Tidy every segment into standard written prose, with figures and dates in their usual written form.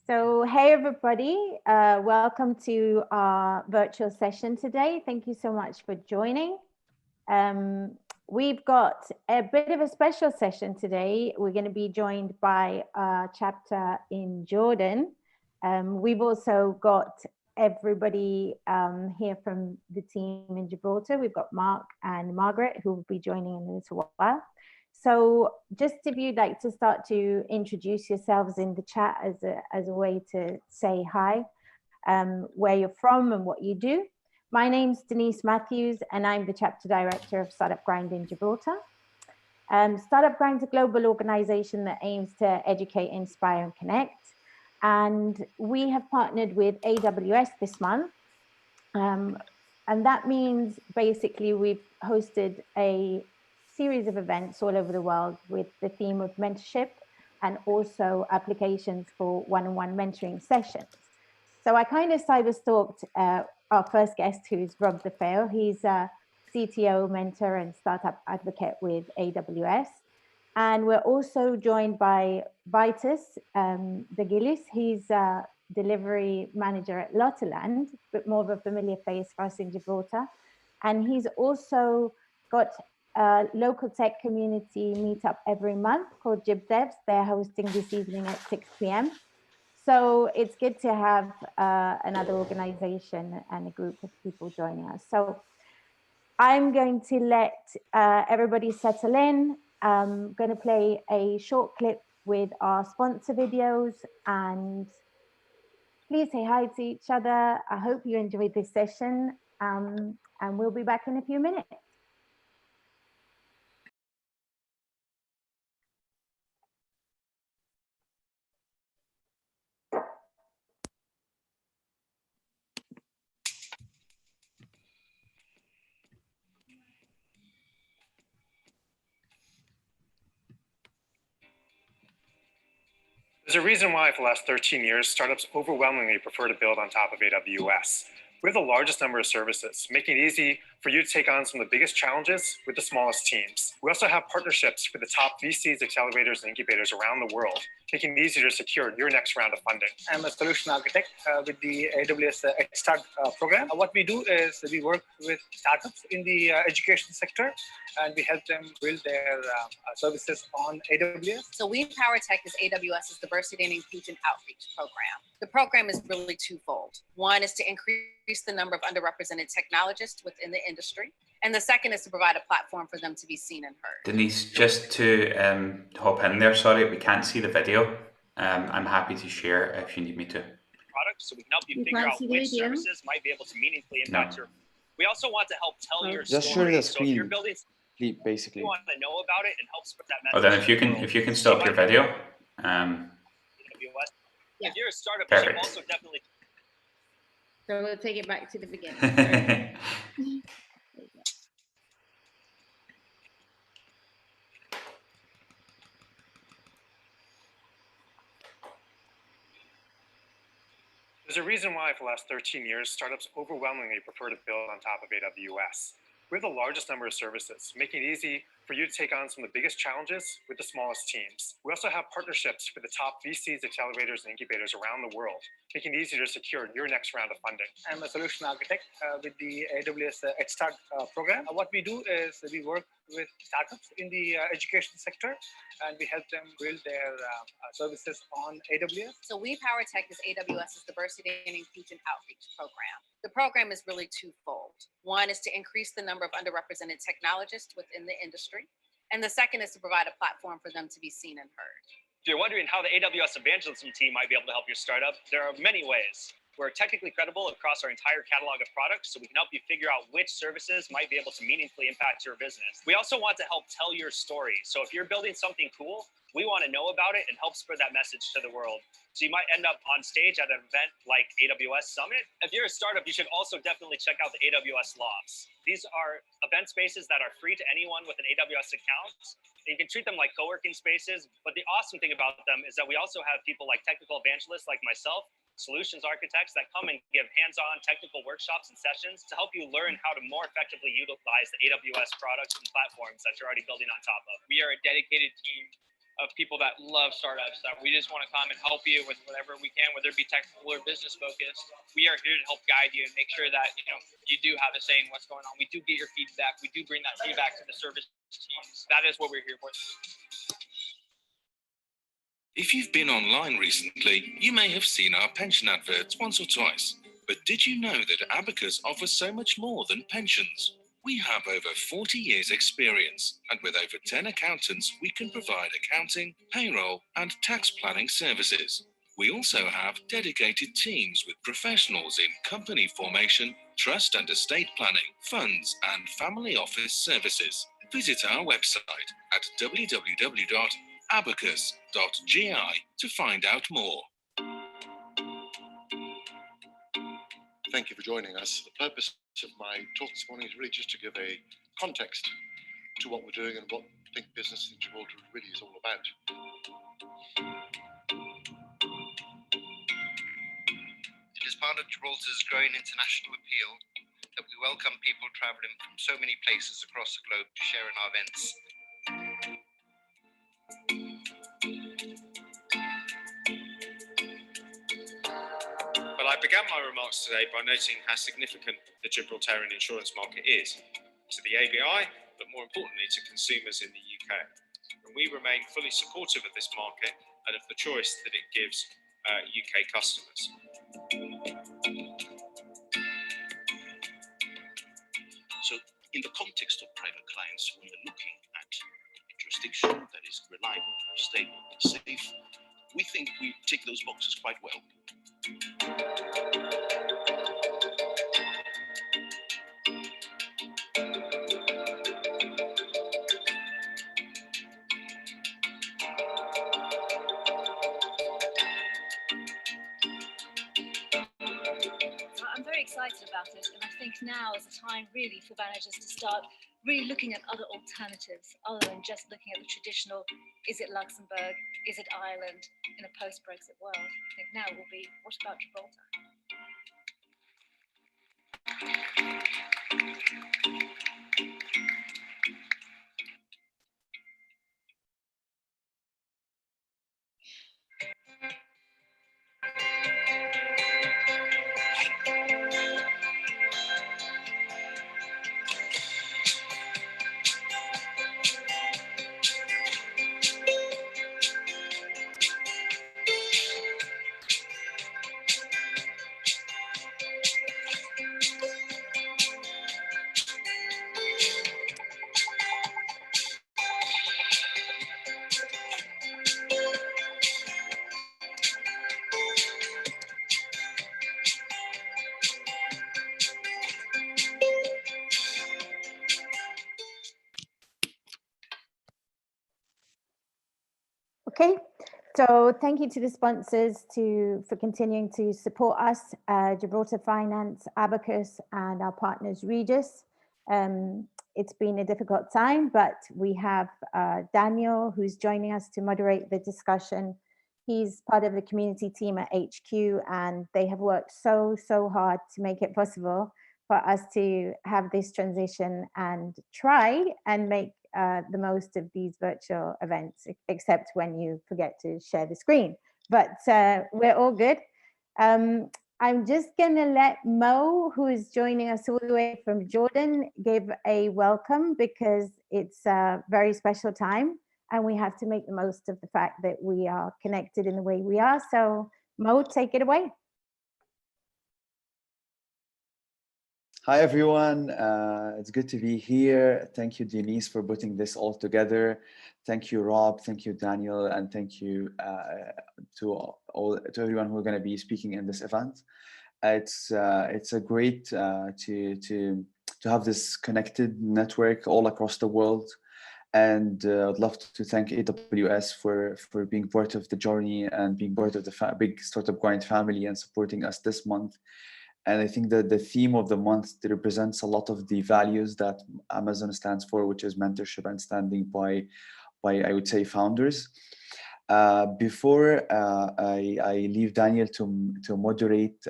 So, hey everybody, welcome to our virtual session today. Thank you so much for joining. We've got a bit of a special session today. We're going to be joined by a chapter in Jordan. We've also got everybody here from the team in Gibraltar. We've got Mark and Margaret who will be joining in a little while. So just if you'd like to start to introduce yourselves in the chat as a way to say hi, where you're from and what you do. My name's Denise Matthews and I'm the chapter director of Startup Grind in Gibraltar. Startup Grind is a global organization that aims to educate, inspire and connect. And we have partnered with AWS this month. And that means basically we've hosted a series of events all over the world with the theme of mentorship and also applications for one-on-one mentoring sessions. So I kind of cyber-stalked our first guest, who's Rob the Feo. He's a CTO, mentor and startup advocate with AWS. And we're also joined by Vytautas Dagilis. He's a delivery manager at Lotterland, but more of a familiar face for us in Gibraltar. And he's also got a local tech community meetup every month called GibDevs. They're hosting this evening at 6 p.m. So it's good to have another organization and a group of people joining us. So I'm going to let everybody settle in. I'm going to play a short clip with our sponsor videos and please say hi to each other. I hope you enjoyed this session and we'll be back in a few minutes. There's a reason why for the last 13 years, startups overwhelmingly prefer to build on top of AWS. We have the largest number of services, making it easy for you to take on some of the biggest challenges with the smallest teams. We also have partnerships with the top VCs, accelerators, and incubators around the world, making it easier to secure your next round of funding. I'm a solution architect with the AWS Start program. What we do is we work with startups in the education sector, and we help them build their services on AWS. So We Power Tech is AWS's diversity and inclusion outreach program. The program is really twofold. One is to increase the number of underrepresented technologists within the industry. And the second is to provide a platform for them to be seen and heard. Denise, just to hop in there, sorry, we can't see the video. I'm happy to share if you need me to. Products, so we can help you figure out which services might be able to meaningfully impact your. We also want to help tell your just story. Share the screen. So if you're building, basically. You want to know about it and help spread that message. Oh, then if you can stop your video. If you're a startup, Perfect. you should also definitely. So we'll take it back to the beginning. There's a reason why for the last 13 years, startups overwhelmingly prefer to build on top of AWS. We have the largest number of services, making it easy for you to take on some of the biggest challenges with the smallest teams. We also have partnerships with the top VCs, accelerators, and incubators around the world, making it easier to secure your next round of funding. I'm a solution architect with the AWS Start program. What we do is we work with startups in the education sector, and we help them build their services on AWS. So We Power Tech is AWS's diversity and inclusion outreach program. The program is really twofold. One is to increase the number of underrepresented technologists within the industry. And the second is to provide a platform for them to be seen and heard. If you're wondering how the AWS evangelism team might be able to help your startup, there are many ways. We're technically credible across our entire catalog of products, so we can help you figure out which services might be able to meaningfully impact your business. We also want to help tell your story. So if you're building something cool, we want to know about it and help spread that message to the world. So you might end up on stage at an event like AWS Summit. If you're a startup, you should also definitely check out the AWS Lofts. These are event spaces that are free to anyone with an AWS account. You can treat them like co-working spaces, but the awesome thing about them is that we also have people like technical evangelists like myself, solutions architects that come and give hands-on technical workshops and sessions to help you learn how to more effectively utilize the AWS products and platforms that you're already building on top of. We are a dedicated team of people that love startups, that we just want to come and help you with whatever we can, whether it be technical or business focused. We are here to help guide you and make sure that you do have a say in what's going on. We do get your feedback. We do bring that feedback to the service teams. That is what we're here for. If you've been online recently, you may have seen our pension adverts once or twice. But did you know that Abacus offers so much more than pensions? We have over 40 years experience, and with over 10 accountants, we can provide accounting, payroll, and tax planning services. We also have dedicated teams with professionals in company formation, trust and estate planning, funds, and family office services. Visit our website at www.abacus.gi to find out more. Thank you for joining us. The purpose of my talk this morning is really just to give a context to what we're doing and what Think Business in Gibraltar really is all about. It is part of Gibraltar's growing international appeal that we welcome people travelling from so many places across the globe to share in our events. Well, I began my remarks today by noting how significant the Gibraltarian insurance market is to the ABI, but more importantly to consumers in the UK. And we remain fully supportive of this market and of the choice that it gives UK customers. So in the context of private clients, when we're looking at a jurisdiction that is reliable, stable, safe, we think we tick those boxes quite well. I'm very excited about it, and I think now is the time really for managers to start really looking at other alternatives other than just looking at the traditional, is it Luxembourg, is it Ireland in a post-Brexit world? I think now will be, what about Gibraltar? Okay, so thank you to the sponsors for continuing to support us, Gibraltar Finance, Abacus, and our partners Regis. It's been a difficult time, but we have Daniel, who's joining us to moderate the discussion. He's part of the community team at HQ, and they have worked so hard to make it possible for us to have this transition and try and make the most of these virtual events, except when you forget to share the screen. But we're all good. I'm just gonna let Mo, who is joining us all the way from Jordan, give a welcome because it's a very special time and we have to make the most of the fact that we are connected in the way we are. So Mo, take it away. Hi, everyone. It's good to be here. Thank you, Denise, for putting this all together. Thank you, Rob. Thank you, Daniel. And thank you to everyone who are going to be speaking in this event. It's a great to have this connected network all across the world. And I'd love to thank AWS for being part of the journey and being part of the big Startup Grind family and supporting us this month. And I think that the theme of the month represents a lot of the values that Amazon stands for, which is mentorship and standing by I would say, founders. Before I leave Daniel to moderate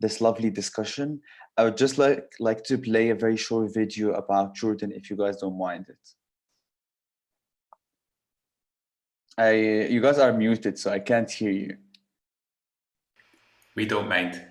this lovely discussion, I would just like to play a very short video about Jordan, if you guys don't mind it. You guys are muted, so I can't hear you. We don't mind.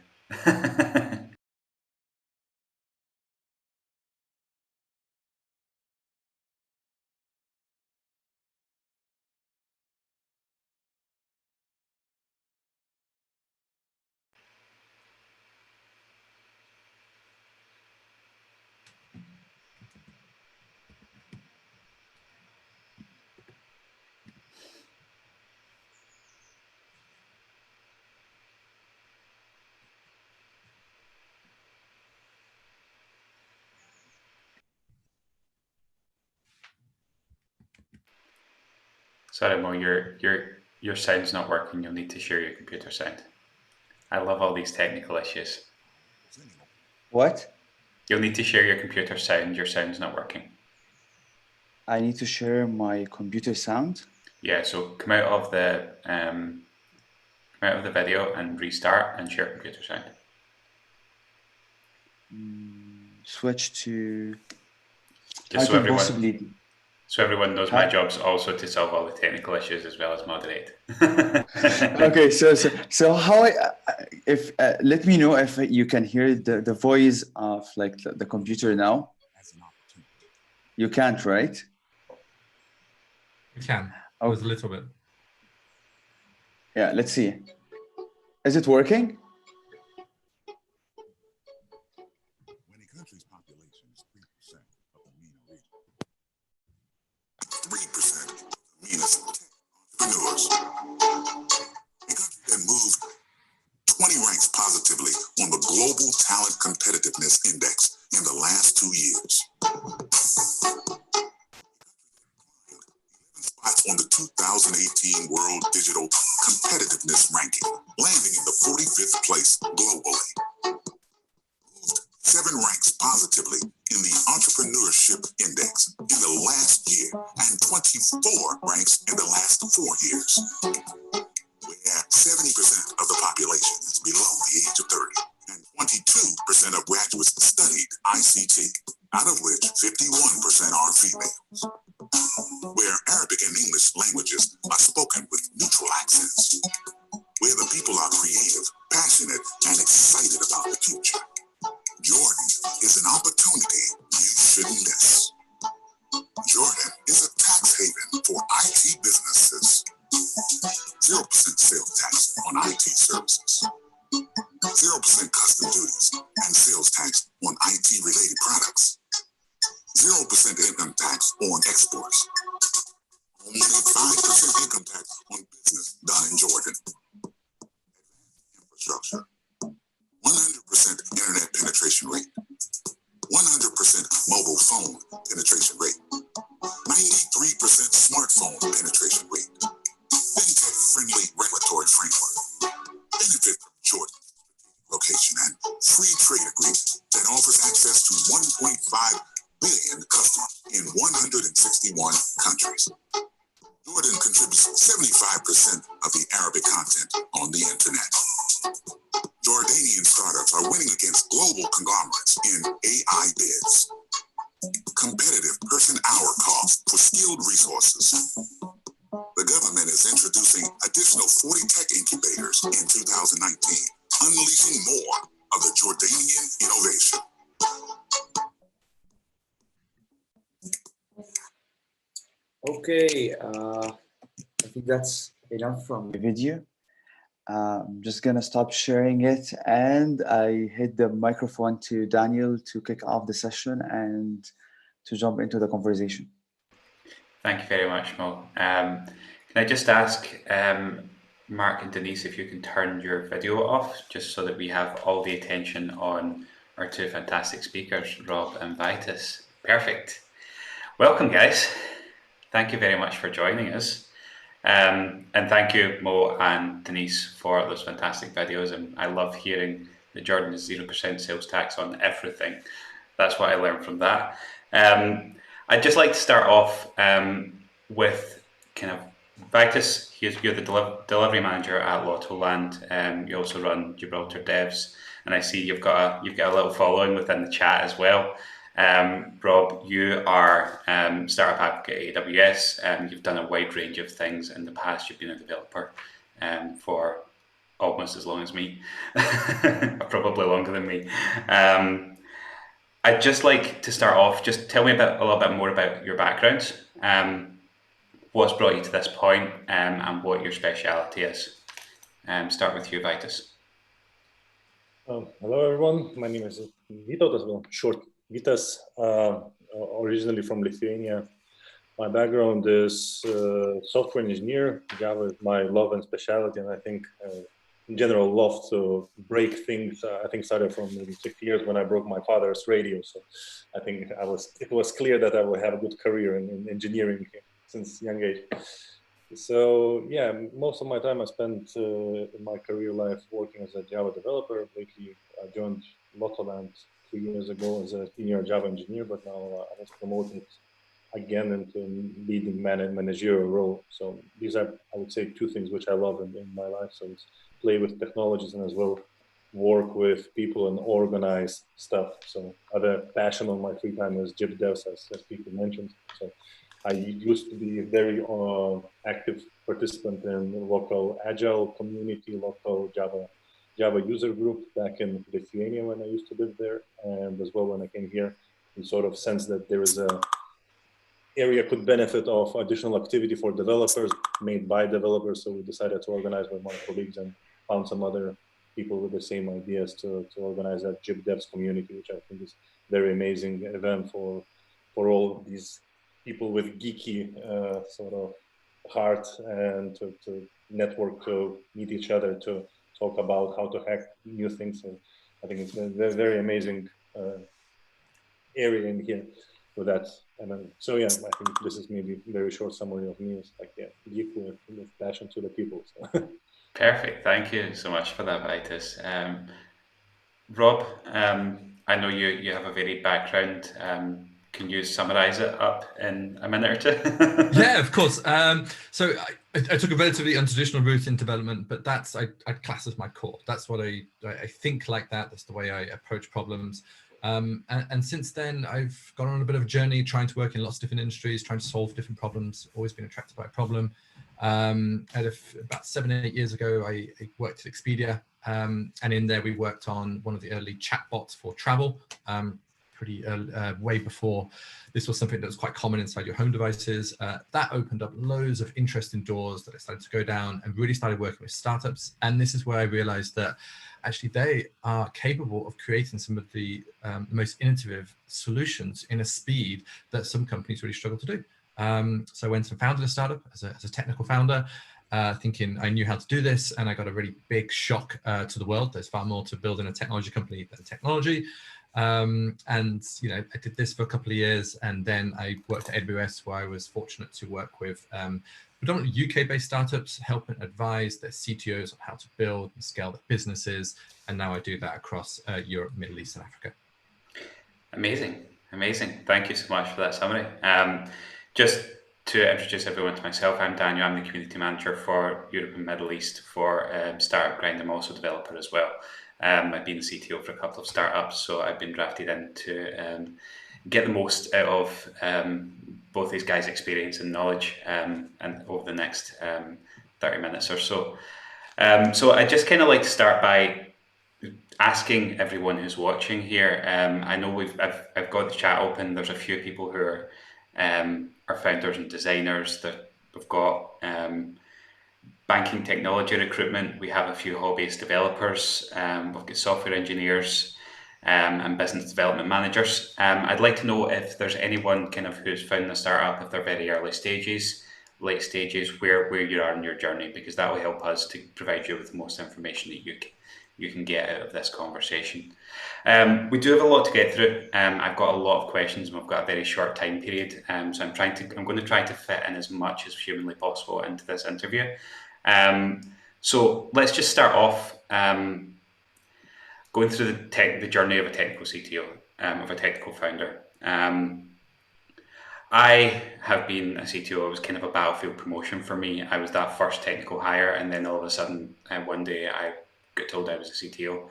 Sorry, Mo, your sound's not working. You'll need to share your computer sound. I love all these technical issues. What? You'll need to share your computer sound. Your sound's not working. I need to share my computer sound. Yeah, so come out of the video and restart and share computer sound. Switch to. Just so everyone knows, my job's also to solve all the technical issues as well as moderate. Okay, so how let me know if you can hear the voice of like the computer now. You can't, right? You can. It was a little bit. Yeah, let's see. Is it working? When a country's population is 3% of the MENA region, 3% of the MENA's entrepreneurs, a country that moved 20 ranks positively on the Global Talent Competitiveness Index in the last 2 years. Spots on the 2018 World Digital Competitiveness Ranking, landing in the 45th place globally. Moved 7 ranks positively in the Entrepreneurship Index in the last year and 24 ranks in the last 4 years, where 70% of the population is below the age of 30 and 22% of graduates studied ICT, out of which 51% are females, where Arabic and English languages are spoken with neutral accents, where the people are creative, passionate, and excited about the future. Jordan is an opportunity you shouldn't miss. Jordan is a tax haven for IT businesses. 0% sales tax on IT services. 0% custom duties and sales tax on IT-related products. 0% income tax on exports. Only 5% income tax on business done in Jordan. Infrastructure. 100% internet penetration rate. 100% mobile phone penetration rate. 93% smartphone penetration rate. Fintech-friendly regulatory framework. Benefit from Jordan's location and free trade agreement that offers access to 1.5 billion customers in 161 countries. Jordan contributes 75% of the Arabic content on the internet. Jordanian startups are winning against global conglomerates in AI bids. Competitive person-hour cost for skilled resources. The government is introducing additional 40 tech incubators in 2019, unleashing more of the Jordanian innovation. Okay, I think that's enough from the video. I'm just gonna stop sharing it, and I hit the microphone to Daniel to kick off the session and to jump into the conversation. Thank you very much, Mo. Can I just ask Mark and Denise if you can turn your video off, just so that we have all the attention on our 2 fantastic speakers, Rob and Vytautas. Perfect. Welcome, guys. Thank you very much for joining us. And thank you, Mo and Denise, for those fantastic videos. And I love hearing that Jordan is 0% sales tax on everything. That's what I learned from that. I'd just like to start off with kind of Vytautas. You're the delivery manager at Lottoland. You also run Gibraltar Devs, and I see you've got a little following within the chat as well. Rob, you are startup advocate at AWS. You've done a wide range of things in the past. You've been a developer for almost as long as me, probably longer than me. I'd just like to start off, just tell me a little bit more about your background, what's brought you to this point, and what your speciality is. Start with you, Vytautas. Hello, everyone. My name is Vytautas, well, short Vytas, originally from Lithuania. My background is software engineer. Java is my love and specialty, and I think in general love to break things. I think started from maybe 6 years when I broke my father's radio. So I think it was clear that I would have a good career in engineering since young age. So yeah, most of my time I spent in my career life working as a Java developer. Lately, I joined Lottoland 3 years ago as a senior Java engineer, but now I was promoted again into leading managerial role. So these are, I would say, two things which I love in my life. So it's play with technologies and as well work with people and organize stuff. So other passion on my free time is JIT devs, as people mentioned. So I used to be a very active participant in the local Agile community, local Java user group back in Lithuania when I used to live there. And as well when I came here, we sort of sensed that there is a area could benefit of additional activity for developers made by developers. So we decided to organize with my colleagues and found some other people with the same ideas to organize that JIT devs community, which I think is a very amazing event for all these people with geeky sort of heart and to network, to meet each other, to talk about how to hack new things. So I think it's a very, very amazing area in here for that. And so yeah, I think this is maybe a very short summary of me. It's like, yeah, geek with passion to the people. So. Perfect. Thank you so much for that, Vytas. Rob, I know you have a varied background. Can you summarize it up in a minute or two? Yeah, of course. So I took a relatively untraditional route in development, but I'd class as my core. That's what I think like that. That's the way I approach problems. And since then, I've gone on a bit of a journey trying to work in lots of different industries, trying to solve different problems, always been attracted by a problem. About 7 or 8 years ago, I worked at Expedia, and in there we worked on one of the early chatbots for travel, pretty way before this was something that was quite common inside your home devices. That opened up loads of interesting doors that I started to go down and really started working with startups. And this is where I realized that actually they are capable of creating some of the most innovative solutions in a speed that some companies really struggle to do. So I went and founded a startup as a technical founder, thinking I knew how to do this, and I got a really big shock to the world. There's far more to building a technology company than technology. And I did this for a couple of years, and then I worked at AWS, where I was fortunate to work with predominantly UK-based startups, help and advise their CTOs on how to build and scale their businesses. And now I do that across Europe, Middle East, and Africa. Amazing, amazing. Thank you so much for that summary. Just to introduce everyone to myself, I'm Daniel. I'm the community manager for Europe and Middle East for Startup Grind. I'm also a developer as well. I've been the CTO for a couple of startups, so I've been drafted in to get the most out of both these guys' experience and knowledge and over the next 30 minutes or so. So I just kind of like to start by asking everyone who's watching here. I know I've got the chat open. There's a few people who are founders and designers. That we've got banking technology recruitment. We have a few hobbyist developers. We've got software engineers and business development managers. I'd like to know if there's anyone kind of who's found the startup, if they're very early stages, late stages, where you are in your journey, because that will help us to provide you with the most information that you can get out of this conversation. We do have a lot to get through. I've got a lot of questions and we've got a very short time period. So I'm going to try to fit in as much as humanly possible into this interview. So let's just start off going through the journey of a technical CTO, of a technical founder. I have been a CTO. It was kind of a battlefield promotion for me. I was that first technical hire, and then all of a sudden, one day I got told I was a CTO.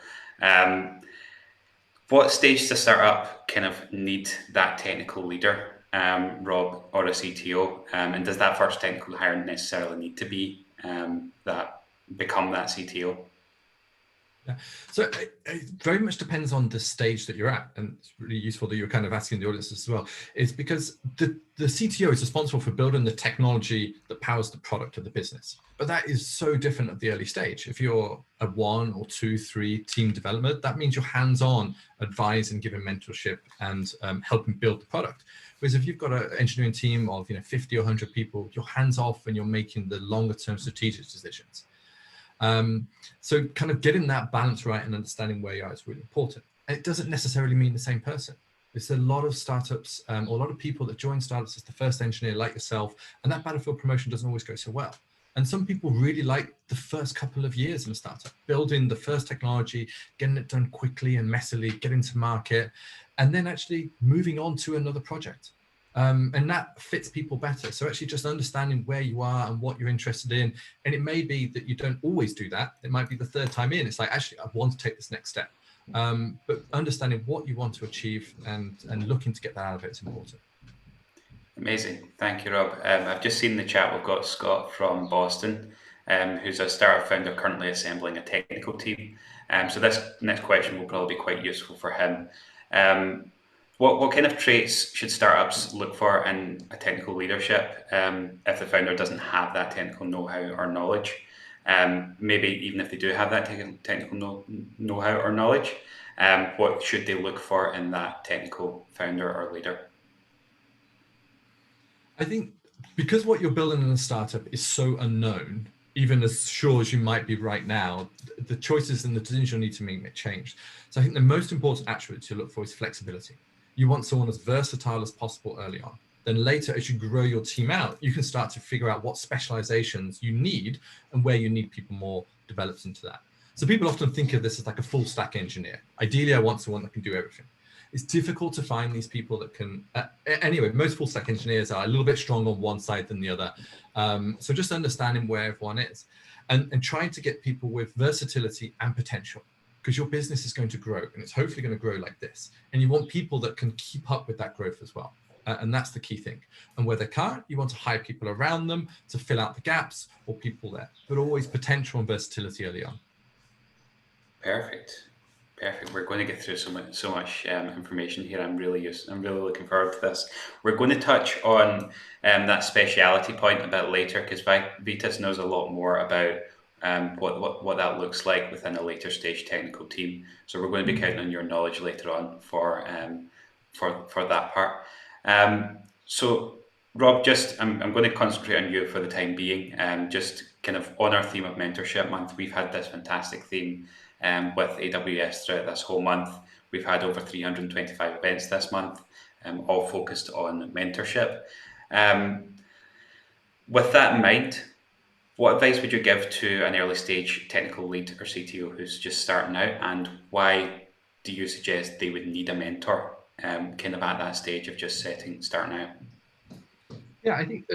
What stage does a startup kind of need that technical leader, Rob, or a CTO? And does that first technical hire necessarily need to be become that CTO? Yeah. So it very much depends on the stage that you're at, and it's really useful that you're kind of asking the audience as well, is because the CTO is responsible for building the technology that powers the product of the business. But that is so different at the early stage. If you're a 1 or 2, 3 team developer, that means you're hands-on advising, giving mentorship and helping build the product. Whereas if you've got an engineering team of 50 or 100 people, you're hands-off and you're making the longer-term strategic decisions. So kind of getting that balance right and understanding where you are is really important. And it doesn't necessarily mean the same person. There's a lot of startups or a lot of people that join startups as the first engineer like yourself, and that battlefield promotion doesn't always go so well. And some people really like the first couple of years in a startup, building the first technology, getting it done quickly and messily, getting to market, and then actually moving on to another project. And that fits people better. So actually just understanding where you are and what you're interested in. And it may be that you don't always do that. It might be the 3rd time in. It's like, actually, I want to take this next step. But understanding what you want to achieve and looking to get that out of it is important. Amazing. Thank you, Rob. I've just seen in the chat, we've got Scott from Boston, who's a startup founder currently assembling a technical team. So this next question will probably be quite useful for him. What kind of traits should startups look for in a technical leadership if the founder doesn't have that technical know-how or knowledge? Maybe even if they do have that technical know-how or knowledge, what should they look for in that technical founder or leader? I think because what you're building in a startup is so unknown, even as sure as you might be right now, the choices and the decisions you'll need to make may change. So I think the most important attribute to look for is flexibility. You want someone as versatile as possible early on. Then later, as you grow your team out, you can start to figure out what specializations you need and where you need people more developed into that. So people often think of this as like a full stack engineer. Ideally, I want someone that can do everything. It's difficult to find these people that can, anyway, most full stack engineers are a little bit stronger on one side than the other. So just understanding where everyone is and trying to get people with versatility and potential, because your business is going to grow and it's hopefully going to grow like this. And you want people that can keep up with that growth as well. And that's the key thing. And where they can't, you want to hire people around them to fill out the gaps or people there, but always potential and versatility early on. Perfect. We're going to get through so much information here. I'm really looking forward to this. We're going to touch on that speciality point a bit later, because Vytautas knows a lot more about what that looks like within a later stage technical team. So we're going to be counting on your knowledge later on for that part. So Rob, I'm going to concentrate on you for the time being. Just kind of on our theme of Mentorship Month, we've had this fantastic theme with AWS throughout this whole month. We've had over 325 events this month, all focused on mentorship. With that in mind, what advice would you give to an early stage technical lead or CTO who's just starting out, and why do you suggest they would need a mentor kind of at that stage of just starting out? Yeah, I think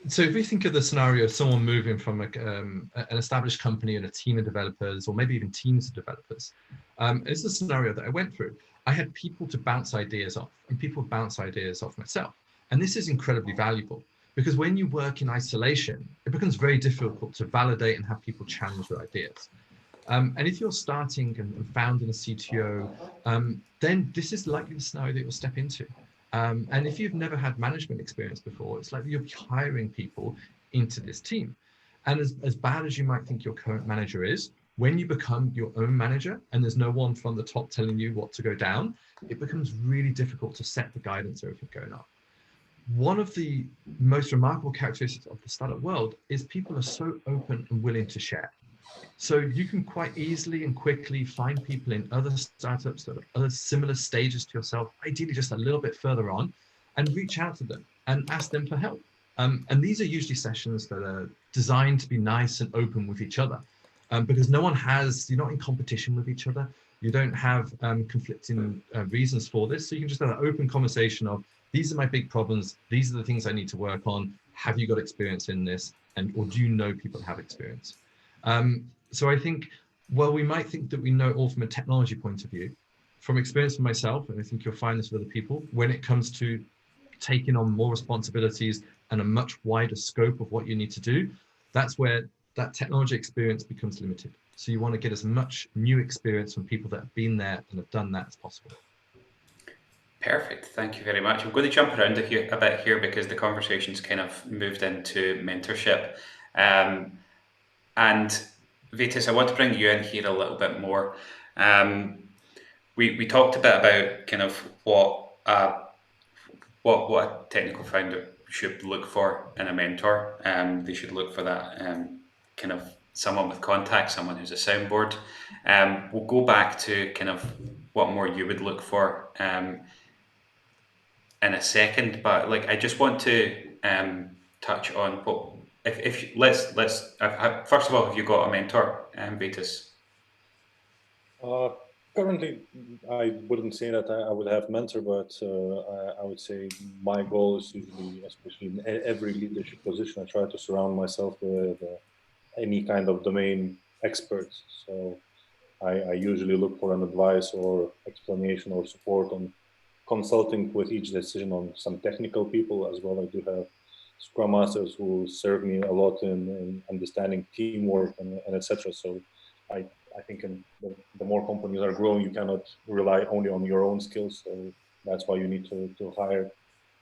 so. If we think of the scenario of someone moving from an established company and a team of developers, or maybe even teams of developers, it's a scenario that I went through. I had people to bounce ideas off, and people bounce ideas off myself. And this is incredibly valuable, because when you work in isolation, it becomes very difficult to validate and have people challenge their ideas. And if you're starting and founding a CTO, then this is likely the scenario that you'll step into. And if you've never had management experience before, it's likely you'll be hiring people into this team. And as bad as you might think your current manager is, when you become your own manager and there's no one from the top telling you what to go down, it becomes really difficult to set the guidance of everything going on. One of the most remarkable characteristics of the startup world is people are so open and willing to share. So you can quite easily and quickly find people in other startups that are other similar stages to yourself, ideally just a little bit further on, and reach out to them and ask them for help. And these are usually sessions that are designed to be nice and open with each other, because you're not in competition with each other. You don't have conflicting reasons for this. So you can just have an open conversation of, these are my big problems. These are the things I need to work on. Have you got experience in this? Or do you know people that have experience? So I think, well, we might think that we know all from a technology point of view, from experience for myself, and I think you'll find this with other people, when it comes to taking on more responsibilities and a much wider scope of what you need to do, that's where that technology experience becomes limited. So you want to get as much new experience from people that have been there and have done that as possible. Perfect, thank you very much. I'm going to jump around a bit here because the conversation's kind of moved into mentorship. And Vytautas, I want to bring you in here a little bit more. We talked a bit about kind of what a technical founder should look for in a mentor. They should look for that kind of someone with contacts, someone who's a soundboard. We'll go back to kind of what more you would look for in a second, but like I just want to touch on what let's first of all, have you got a mentor, Vytautas? Currently, I wouldn't say that I would have mentor, but I would say my goal is usually, especially in every leadership position, I try to surround myself with any kind of domain experts. So I usually look for an advice or explanation or support on consulting with each decision on some technical people as well. I do have Scrum Masters who serve me a lot in understanding teamwork and etc. So I think the more companies are growing, you cannot rely only on your own skills. So that's why you need to hire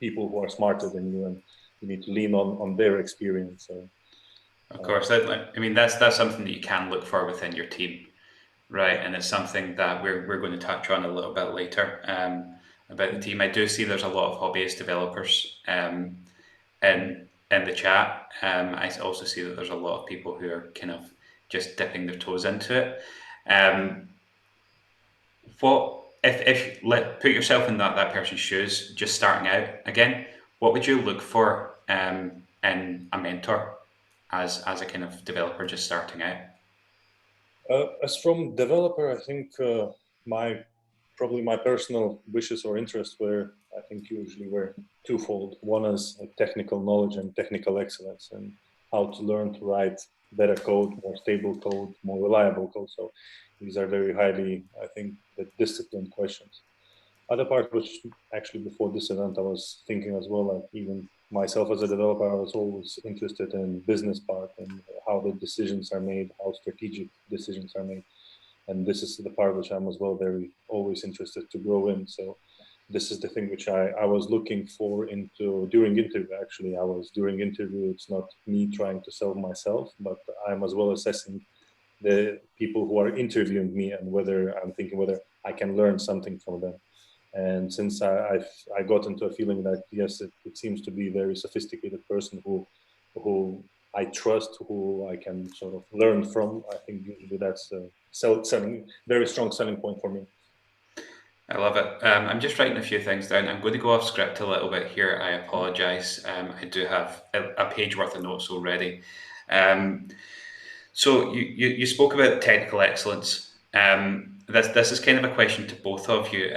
people who are smarter than you, and you need to lean on their experience. So, of course, I mean that's something that you can look for within your team, right? And it's something that we're going to touch on a little bit later about the team. I do see there's a lot of hobbyist developers in the chat. I also see that there's a lot of people who are kind of just dipping their toes into it. What if put yourself in that person's shoes, just starting out again, what would you look for in a mentor as a kind of developer just starting out? As from developer, I think probably my personal wishes or interests I think usually were twofold. One is like technical knowledge and technical excellence, and how to learn to write better code, more stable code, more reliable code. So these are very highly, I think, disciplined questions. Other part, which actually before this event I was thinking as well, like even myself as a developer, I was always interested in business part and how the decisions are made, how strategic decisions are made. And this is the part which I'm as well always interested to grow in. So this is the thing which I was looking for during interview. Actually, during interview, it's not me trying to sell myself, but I'm as well assessing the people who are interviewing me and I'm thinking whether I can learn something from them. And since I got into a feeling that, yes, it seems to be a very sophisticated person who I trust, who I can sort of learn from, I think usually that's a very strong selling point for me. I love it. I'm just writing a few things down. I'm going to go off script a little bit here. I apologize. I do have a page worth of notes already. So you spoke about technical excellence. This is kind of a question to both of you.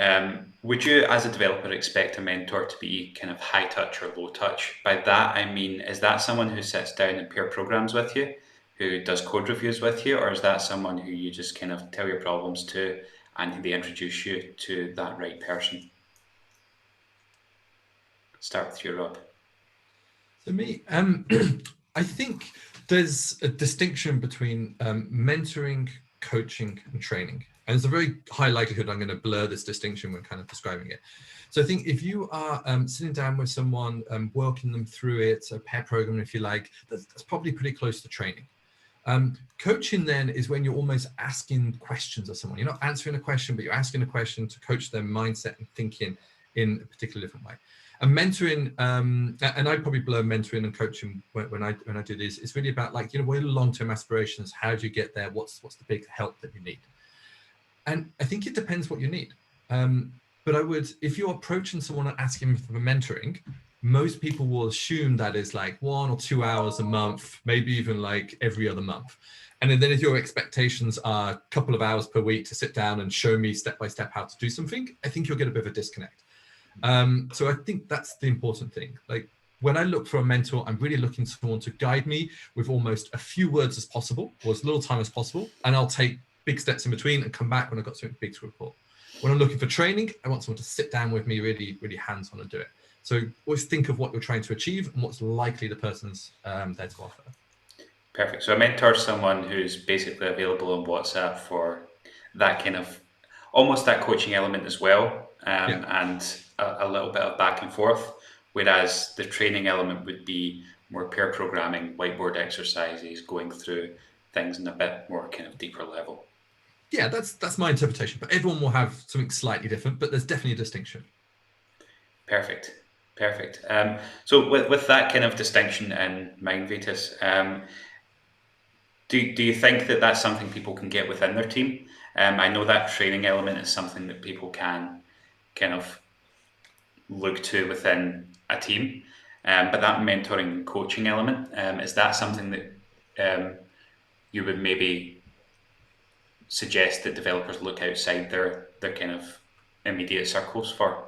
Would you, as a developer, expect a mentor to be kind of high touch or low touch? By that, I mean, is that someone who sits down and pair programs with you, who does code reviews with you, or is that someone who you just kind of tell your problems to and they introduce you to that right person? Start with you, Rob. For me, I think there's a distinction between mentoring, coaching, and training. And there's a very high likelihood I'm going to blur this distinction when kind of describing it. So I think if you are sitting down with someone, working them through it, a pair program, if you like, that's probably pretty close to training. Coaching then is when you're almost asking questions of someone. You're not answering a question, but you're asking a question to coach their mindset and thinking in a particular different way. And mentoring, and I probably blur mentoring and coaching when I do this. It's really about like, what are the long-term aspirations? How do you get there? What's the big help that you need? And I think it depends what you need. But if you're approaching someone and asking for mentoring, most people will assume that is like 1 or 2 hours a month, maybe even like every other month. And then if your expectations are a couple of hours per week to sit down and show me step by step how to do something, I think you'll get a bit of a disconnect. So I think that's the important thing. Like when I look for a mentor, I'm really looking for someone to guide me with almost a few words as possible, or as little time as possible. And I'll take big steps in between and come back when I've got something big to report. When I'm looking for training, I want someone to sit down with me, really, really hands-on and do it. So always think of what you're trying to achieve and what's likely the person's there to offer. Perfect. So a mentor is someone who's basically available on WhatsApp for that kind of, almost that coaching element as well, and a little bit of back and forth, whereas the training element would be more pair programming, whiteboard exercises, going through things in a bit more kind of deeper level. Yeah, that's my interpretation, but everyone will have something slightly different, but there's definitely a distinction. Perfect. Perfect. So with that kind of distinction in mind, Vytautas, do you think that that's something people can get within their team? I know that training element is something that people can kind of look to within a team, but that mentoring and coaching element, is that something that you would maybe suggest that developers look outside their kind of immediate circles for?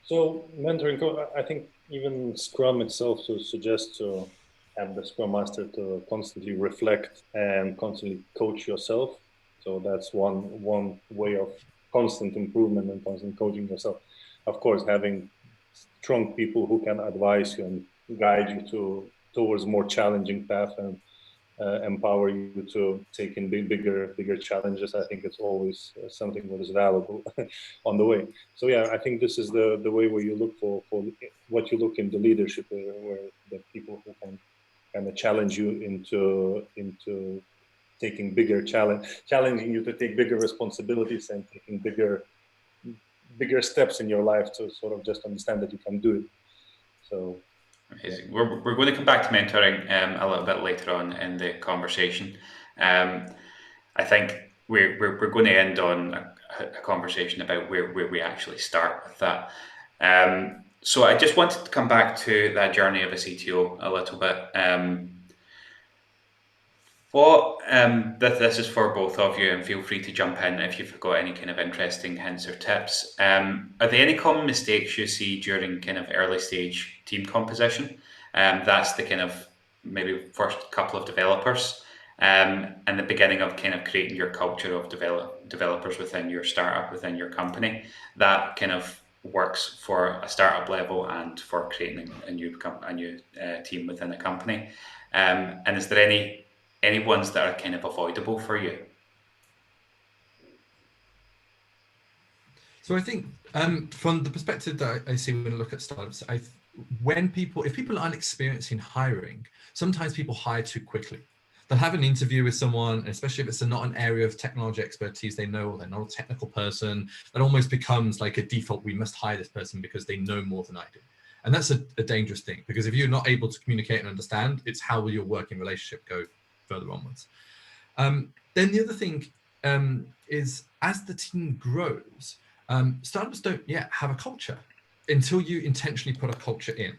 So mentoring, I think even Scrum itself suggests to have the Scrum Master to constantly reflect and constantly coach yourself. So that's one way of constant improvement and constant coaching yourself. Of course, having strong people who can advise you and guide you towards more challenging path and empower you to take in bigger challenges. I think it's always something that is valuable on the way. So yeah, I think this is the way where you look for what you look in the leadership, where the people who can kind of challenge you into taking bigger challenging you to take bigger responsibilities and taking bigger steps in your life to sort of just understand that you can do it. So amazing. We're going to come back to mentoring a little bit later on in the conversation. I think we're going to end on a conversation about where we actually start with that. So I just wanted to come back to that journey of a CTO a little bit. This is for both of you, and feel free to jump in if you've got any kind of interesting hints or tips. Are there any common mistakes you see during kind of early stage team composition? That's the kind of maybe first couple of developers, and the beginning of kind of creating your culture of developers within your startup, within your company. That kind of works for a startup level and for creating a new team within a company. And is there any ones that are kind of avoidable for you? So I think from the perspective that I see when I look at startups, if people aren't experienced in hiring, sometimes people hire too quickly. They'll have an interview with someone, especially if it's not an area of technology expertise they know, or they're not a technical person, that almost becomes like a default, we must hire this person because they know more than I do. And that's a dangerous thing, because if you're not able to communicate and understand, it's how will your working relationship go further onwards. Then the other thing is, as the team grows, startups don't yet have a culture until you intentionally put a culture in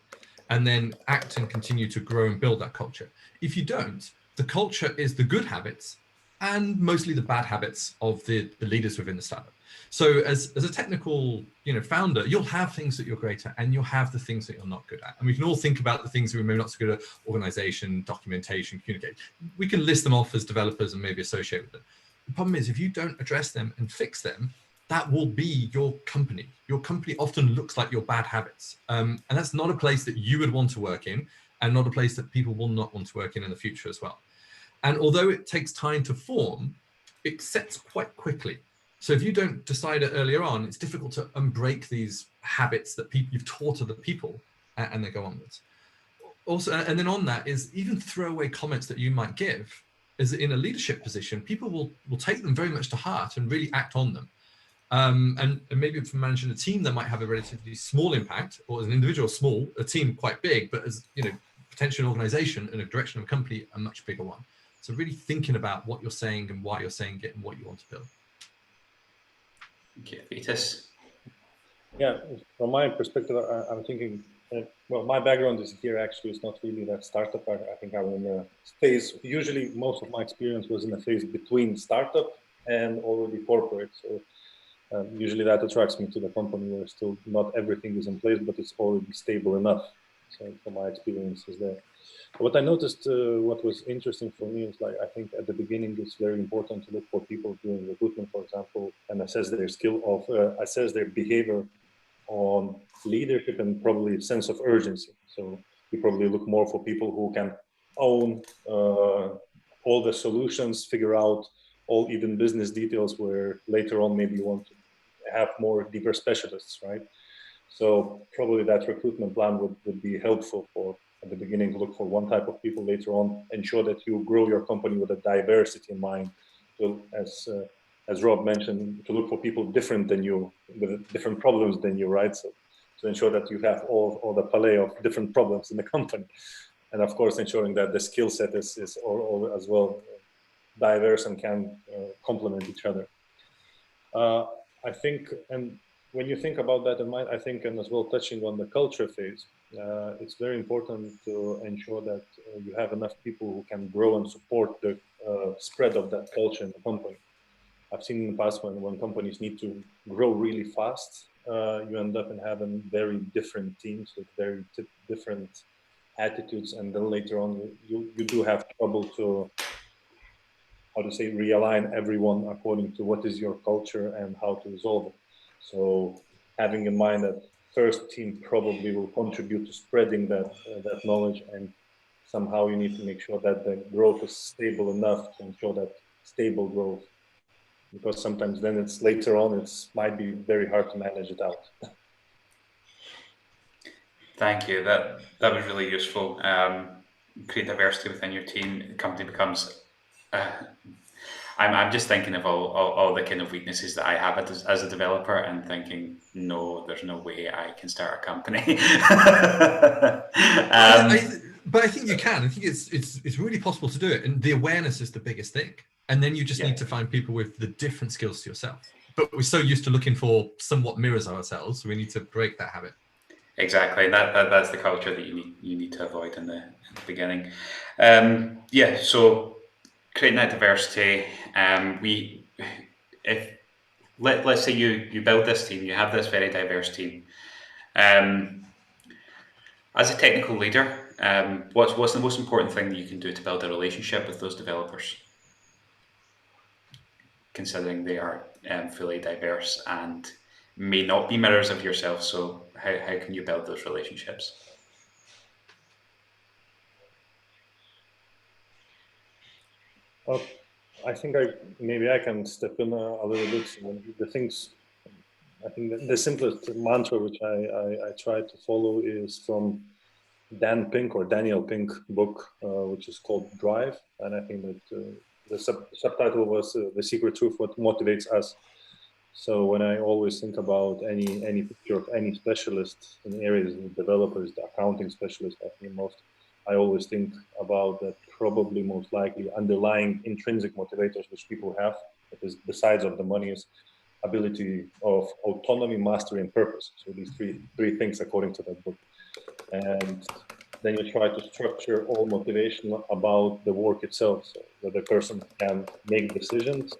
and then act and continue to grow and build that culture. If you don't, the culture is the good habits and mostly the bad habits of the leaders within the startup. So as a technical founder, you'll have things that you're great at and you'll have the things that you're not good at. And we can all think about the things that we're maybe not so good at: organization, documentation, communicate. We can list them off as developers and maybe associate with them. The problem is, if you don't address them and fix them, that will be your company. Your company often looks like your bad habits. And that's not a place that you would want to work in, and not a place that people will not want to work in the future as well. And although it takes time to form, it sets quite quickly. So if you don't decide it earlier on, it's difficult to unbreak these habits that you've taught other people, and they go onwards. Also, and then on that is even throwaway comments that you might give. As in a leadership position, people will take them very much to heart and really act on them. And maybe for managing a team that might have a relatively small impact, or as an individual small, a team quite big, but as potentially an organization and a direction of a company, a much bigger one. So really thinking about what you're saying and why you're saying it and what you want to build. Okay, Vytautas. Yeah, from my perspective, I'm thinking, well, my background is here actually. It's not really that startup. I think I'm in a phase, usually most of my experience was in a phase between startup and already corporate. So usually that attracts me to the company where still not everything is in place, but it's already stable enough. So from my experiences there. What I noticed, what was interesting for me is like, I think at the beginning it's very important to look for people doing recruitment, for example, and assess their assess their behavior on leadership and probably sense of urgency. So you probably look more for people who can own all the solutions, figure out all even business details, where later on maybe you want to have more deeper specialists, right? So probably that recruitment plan would be helpful for, at the beginning, look for one type of people, later on ensure that you grow your company with a diversity in mind. So as Rob mentioned, to look for people different than you, with different problems than you, right? So to ensure that you have all the palette of different problems in the company. And of course, ensuring that the skill set is all as well diverse and can complement each other. I think, and when you think about that in mind, I think, and as well touching on the culture phase, it's very important to ensure that you have enough people who can grow and support the spread of that culture in the company. I've seen in the past when companies need to grow really fast, you end up in having very different teams with very different attitudes, and then later on you do have trouble to, how to say, realign everyone according to what is your culture and how to resolve it. So having in mind that first team probably will contribute to spreading that knowledge, and somehow you need to make sure that the growth is stable enough to ensure that stable growth, because sometimes then it's later on might be very hard to manage it out. Thank you. That was really useful. Create diversity within your team. The company becomes. I'm just thinking of all the kind of weaknesses that I have as a developer, and thinking, no, there's no way I can start a company. But I think you can. I think it's really possible to do it, and the awareness is the biggest thing. And then you just need to find people with the different skills to yourself. But we're so used to looking for somewhat mirrors of ourselves, so we need to break that habit. Exactly. That's the culture that you need to avoid in the beginning. So creating that diversity. Let's say you build this team, you have this very diverse team. As a technical leader, what's the most important thing that you can do to build a relationship with those developers, considering they are fully diverse and may not be mirrors of yourself? So how can you build those relationships? I think maybe I can step in a little bit. The things, I think the simplest mantra which I try to follow is from Daniel Pink book, which is called Drive. And I think that the subtitle was The Secret Truth, What Motivates Us. So when I always think about any picture of any specialist in areas, the developers, the accounting specialist, I always think about that probably most likely underlying intrinsic motivators which people have, that is besides of the money, is ability of autonomy, mastery, and purpose. So these three things according to that book. And then you try to structure all motivation about the work itself, so that the person can make decisions.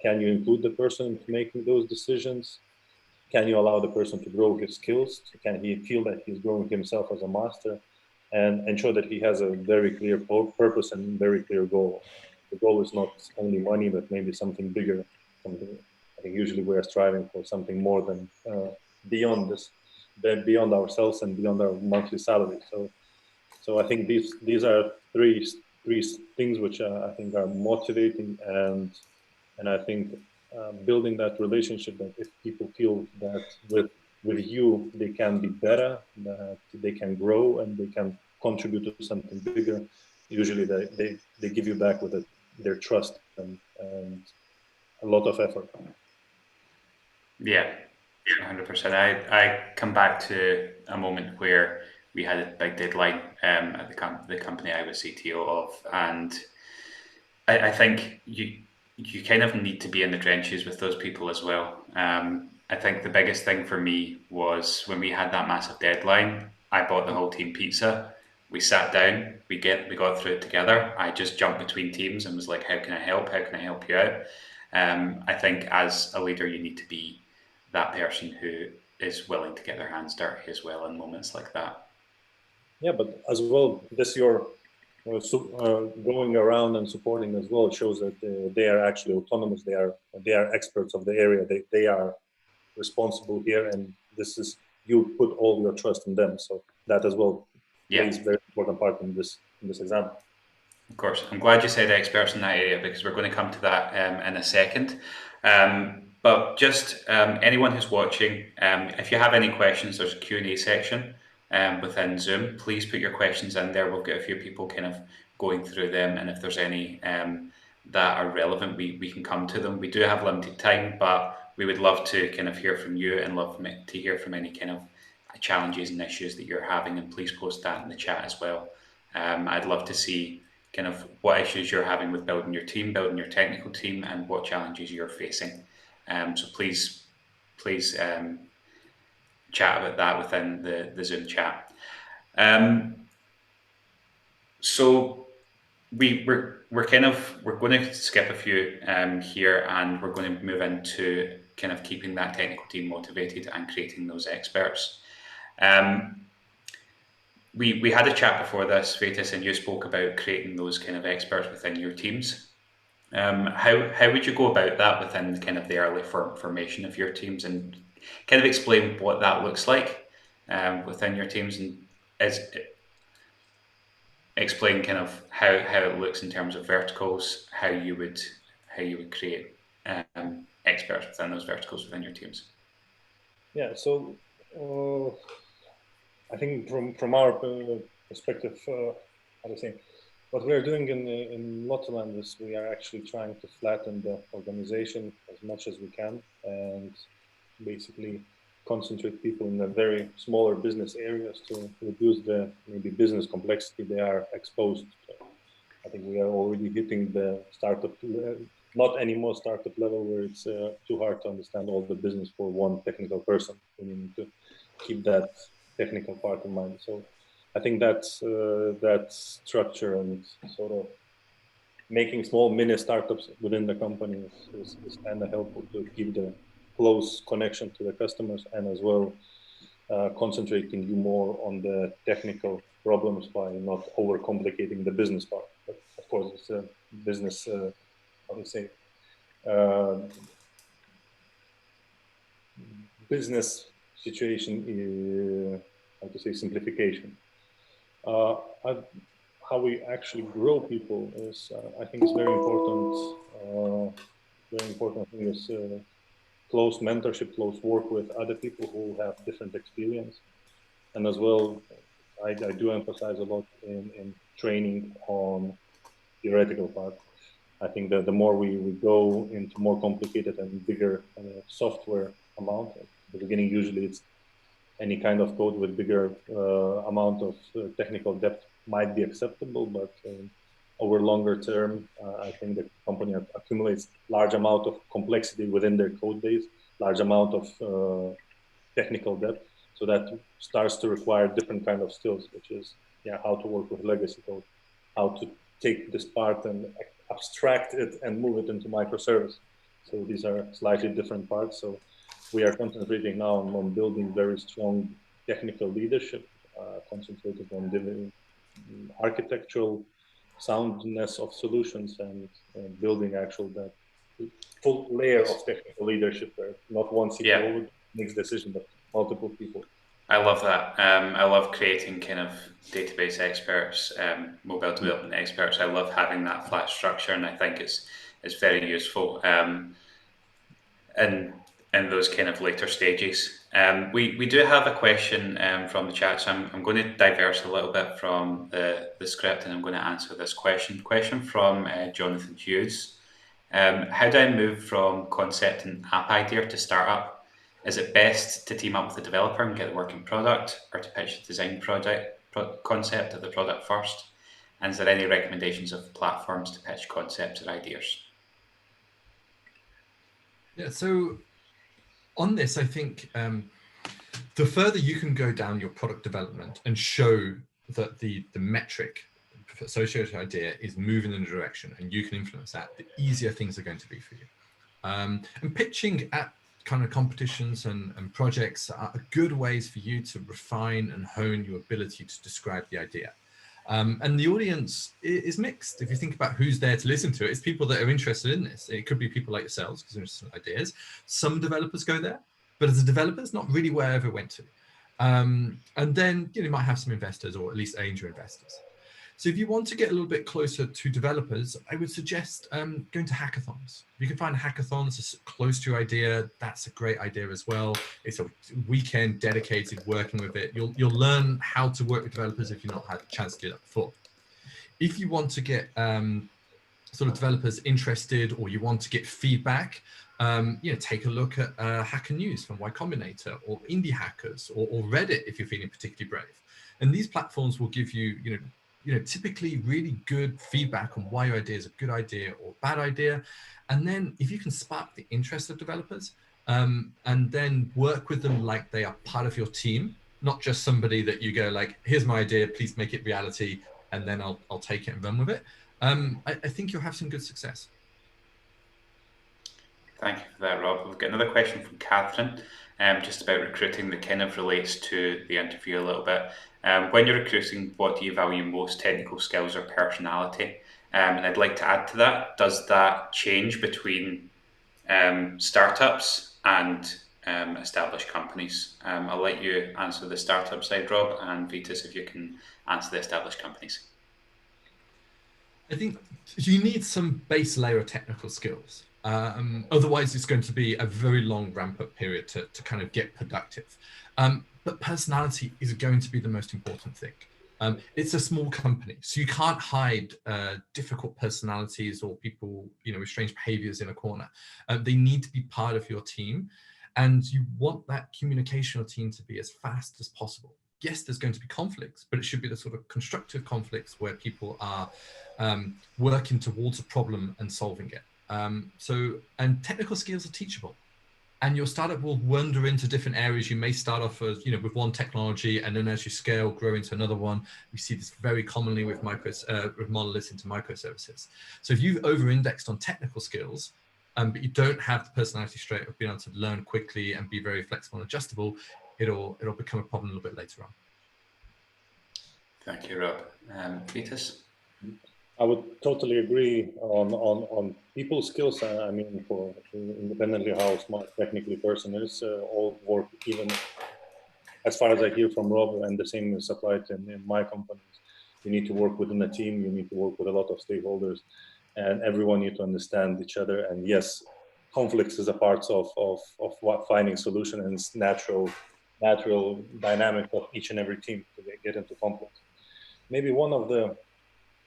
Can you include the person in making those decisions? Can you allow the person to grow his skills? Can he feel that he's growing himself as a master? And ensure that he has a very clear purpose and very clear goal. The goal is not only money, but maybe something bigger. I think usually we are striving for something more than beyond this, beyond ourselves and beyond our monthly salary. So I think these are three things which I think are motivating, and I think building that relationship, that if people feel that with you they can be better, that they can grow and they can contribute to something bigger, usually they give you back with their trust and a lot of effort. Yeah, 100%. I come back to a moment where we had a big deadline at the company I was CTO of, and I think you kind of need to be in the trenches with those people as well. I think the biggest thing for me was when we had that massive deadline, I bought the whole team pizza. We sat down, we got through it together. I just jumped between teams and was like, how can I help? How can I help you out? I think as a leader, you need to be that person who is willing to get their hands dirty as well in moments like that. Yeah, but as well, this you're going around and supporting as well. It shows that they are actually autonomous. They are experts of the area. They are responsible here, and this is, you put all your trust in them. So that as well plays a very important part in this example. Of course, I'm glad you said experts in that area, because we're going to come to that in a second. But just anyone who's watching, if you have any questions, there's a Q&A section within Zoom. Please put your questions in there. We'll get a few people kind of going through them, and if there's any that are relevant, we can come to them. We do have limited time, but we would love to kind of hear from you, and love to hear from any kind of challenges and issues that you're having, and please post that in the chat as well. I'd love to see kind of what issues you're having with building your team, building your technical team, and what challenges you're facing. So please chat about that within the Zoom chat. So we're going to skip a few here, and we're going to move into kind of keeping that technical team motivated and creating those experts. We had a chat before this, Vytautas, and you spoke about creating those kind of experts within your teams. How would you go about that within kind of the early formation of your teams, and kind of explain what that looks like within your teams, and explain kind of how it looks in terms of verticals, how you would create experts within those verticals within your teams? Yeah, so I think from our perspective, how to say, what we are doing in Lottoland is we are actually trying to flatten the organization as much as we can, and basically concentrate people in the very smaller business areas to reduce the maybe business complexity they are exposed to. I think we are already hitting the startup, not anymore startup level, where it's too hard to understand all the business for one technical person. We need to keep that technical part in mind. So I think that's that structure and sort of making small mini startups within the company is kind of helpful to keep the close connection to the customers, and as well concentrating you more on the technical problems by not overcomplicating the business part. But of course, it's a business, how to say, business situation, how to say, simplification. How we actually grow people is, I think it's very important. Very important thing is close mentorship, close work with other people who have different experience. And as well, I do emphasize a lot in training on theoretical part. I think that the more we go into more complicated and bigger software amount, at the beginning usually it's any kind of code with bigger amount of technical depth might be acceptable, but over longer term, I think the company accumulates large amount of complexity within their code base, large amount of technical depth. So that starts to require different kind of skills, which is how to work with legacy code, how to take this part and abstract it and move it into microservice. So these are slightly different parts. So we are concentrating now on building very strong technical leadership, concentrated on delivering architectural soundness of solutions, and building actual that full layer of technical leadership where not one CTO makes decision, but multiple people. I love that. I love creating kind of database experts, mobile development experts. I love having that flat structure, and I think it's very useful in those kind of later stages. We do have a question from the chat, so I'm going to diverse a little bit from the script, and I'm going to answer this question. Question from Jonathan Hughes. How do I move from concept and app idea to startup? Is it best to team up with the developer and get the working product, or to pitch the design concept of the product first? And is there any recommendations of platforms to pitch concepts or ideas? Yeah, so on this, I think the further you can go down your product development and show that the metric associated idea is moving in a direction and you can influence that, the easier things are going to be for you. And pitching at kind of competitions and projects are good ways for you to refine and hone your ability to describe the idea. And the audience is mixed. If you think about who's there to listen to it, it's people that are interested in this. It could be people like yourselves because they're interested in ideas. Some developers go there, but as a developer, it's not really where I ever went to. And then you might have some investors, or at least angel investors. So if you want to get a little bit closer to developers, I would suggest going to hackathons. If you can find hackathons close to your idea, that's a great idea as well. It's a weekend dedicated working with it. You'll learn how to work with developers if you've not had a chance to do that before. If you want to get sort of developers interested, or you want to get feedback, take a look at Hacker News from Y Combinator, or Indie Hackers, or Reddit if you're feeling particularly brave. And these platforms will give you, typically really good feedback on why your idea is a good idea or bad idea. And then if you can spark the interest of developers, and then work with them like they are part of your team, not just somebody that you go like, here's my idea, please make it reality, and then I'll take it and run with it. I think you'll have some good success. Thank you for that, Rob. We've got another question from Catherine, just about recruiting that kind of relates to the interview a little bit. When you're recruiting, what do you value most, technical skills or personality? And I'd like to add to that, does that change between startups and established companies? I'll let you answer the startup side, Rob, and Vytautas, if you can answer the established companies. I think you need some base layer of technical skills. Otherwise, it's going to be a very long ramp-up period to kind of get productive. But personality is going to be the most important thing. It's a small company, so you can't hide difficult personalities or people, with strange behaviors in a corner. They need to be part of your team, and you want that communicational team to be as fast as possible. Yes, there's going to be conflicts, but it should be the sort of constructive conflicts where people are working towards a problem and solving it. And technical skills are teachable, and your startup will wander into different areas. You may start off as, with one technology, and then as you scale, grow into another one. We see this very commonly with monoliths into microservices. So if you've over-indexed on technical skills, but you don't have the personality trait of being able to learn quickly and be very flexible and adjustable, it'll become a problem a little bit later on. Thank you, Rob. Vytautas? I would totally agree on people's skills. I mean, for independently how smart technically person is, all work, even as far as I hear from Rob, and the same is applied in my companies. You need to work within a team. You need to work with a lot of stakeholders, and everyone need to understand each other. And yes, conflicts is a part of what finding solution, and it's natural dynamic of each and every team to get into conflict. Maybe one of the